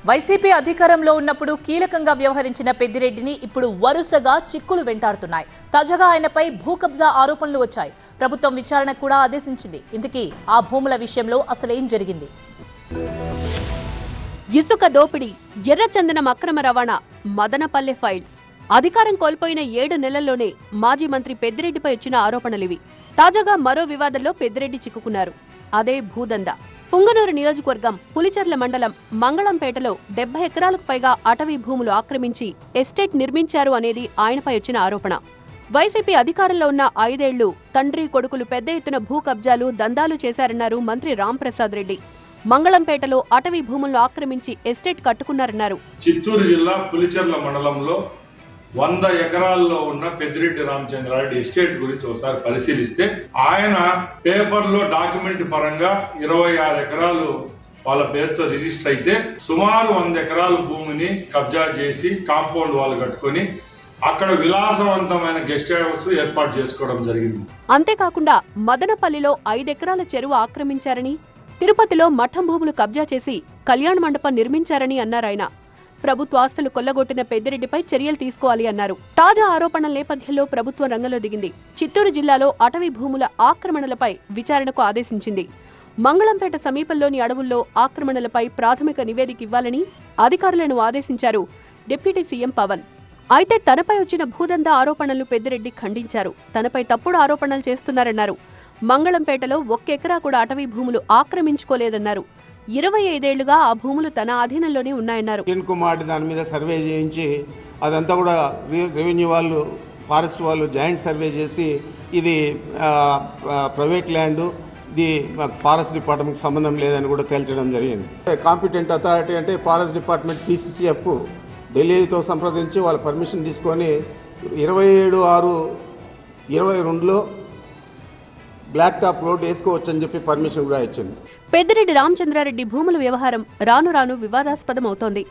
YCP అధికారంలో ఉన్నప్పుడు కీలకంగా వ్యవహరించిన పెద్దిరెడ్డిని ఇప్పుడు వరుసగా చిక్కులు వెంటాడుతున్నాయి. తాజాగా ఆయనపై భూ కబ్జా ఆరోపణలు వచ్చాయి. ప్రభుత్వం విచారణ కూడా ఆదేశించింది. ఇంతకీ ఆ భూముల విషయంలో అసలేం జరిగింది? ఇసుక దోపిడీ, ఎర్రచందనం అక్రమ రవాణా, మదనపల్లె ఫైల్స్. అధికారం కోల్పోయిన 7 నెలల్లోనే మాజీ మంత్రి పెద్దిరెడ్డిపై వచ్చిన ఆరోపణలివి. తాజాగా మరో వివాదంలో పెద్దిరెడ్డి చిక్కుకున్నారు. అదే భూదందా. పుంగనూరు నియోజకవర్గం పులిచెర్ల మండలం మంగళంపేటలో 70 ఎకరాలకు పైగా అటవీ భూములు ఆక్రమించి ఎస్టేట్ నిర్మించారు అనేది ఆయనపై వచ్చిన ఆరోపణ. వైసీపీ అధికారంలో ఉన్న 5 ఏళ్లు తండ్రి కొడుకులు పెద్ద ఎత్తున భూ కబ్జాలు, దందాలు చేశారన్నారు మంత్రి రాంప్రసాద్ రెడ్డి. మంగళంపేటలో అటవీ భూములను ఆక్రమించి ఎస్టేట్ కట్టుకున్నారన్నారు. చిత్తూరు జిల్లా పులిచెర్ల మండలంలో 100 ఎకరాల్లో ఉన్న పెద్దిరెడ్డి రామచంద్రారెడ్డి ఎస్టేట్ గురించి ఒకసారి పరిశీలిస్తే ఆయన పేపర్లో డాక్యుమెంట్ పరంగా 26 ఎకరాలు వాళ్ళ పేరుతో రిజిస్టర్ అయితే సుమారు 100 ఎకరాల భూమిని కబ్జా చేసి కాంపౌండ్ వాళ్ళు కట్టుకొని అక్కడ విలాసవంతమైన గెస్ట్ హౌస్ ఏర్పాటు చేసుకోవడం జరిగింది. అంతేకాకుండా మదనపల్లిలో 5 ఎకరాల చెరువు ఆక్రమించారని, తిరుపతిలో మఠం భూములు కబ్జా చేసి కళ్యాణ మండపం నిర్మించారని అన్నారాయన. ప్రభుత్వ ఆస్తులు కొల్లగొట్టిన పెద్దిరెడ్డిపై చర్యలు తీసుకోవాలి అన్నారు. తాజా ఆరోపణల నేపథ్యంలో ప్రభుత్వం రంగంలో దిగింది. చిత్తూరు జిల్లాలో అటవీ భూముల ఆక్రమణలపై విచారణకు ఆదేశించింది. మంగళంపేట సమీపంలోని అడవుల్లో ఆక్రమణలపై ప్రాథమిక నివేదిక ఇవ్వాలని అధికారులను ఆదేశించారు డిప్యూటీ సీఎం పవన్. అయితే తనపై వచ్చిన భూదందా ఆరోపణలు పెద్దిరెడ్డి ఖండించారు. తనపై తప్పుడు ఆరోపణలు చేస్తున్నారన్నారు. మంగళంపేటలో 1 ఎకరా కూడా అటవీ భూములు ఆక్రమించుకోలేదన్నారు. 25 ఏళ్లుగా ఆ భూములు తన అధీనంలోనే ఉన్నాయన్నారు. కుమార్ దాని మీద సర్వే చేయించి అదంతా కూడా రెవెన్యూ వాళ్ళు, ఫారెస్ట్ వాళ్ళు జాయింట్ సర్వే చేసి ఇది ప్రైవేట్ ల్యాండ్, ఇది ఫారెస్ట్ డిపార్ట్మెంట్కి సంబంధం లేదని కూడా తేల్చడం జరిగింది. కాంపిటెంట్ అథారిటీ అంటే ఫారెస్ట్ డిపార్ట్మెంట్ PCCF ఢిల్లీతో సంప్రదించి వాళ్ళ పర్మిషన్ తీసుకొని 27/6/22లో బ్లాక్ టాప్ రోడ్ వేసుకోవచ్చని చెప్పి పర్మిషన్ కూడా ఇచ్చింది. పెద్దిరెడ్డి రామచంద్రారెడ్డి భూముల వ్యవహారం రాను రాను వివాదాస్పదమవుతోంది.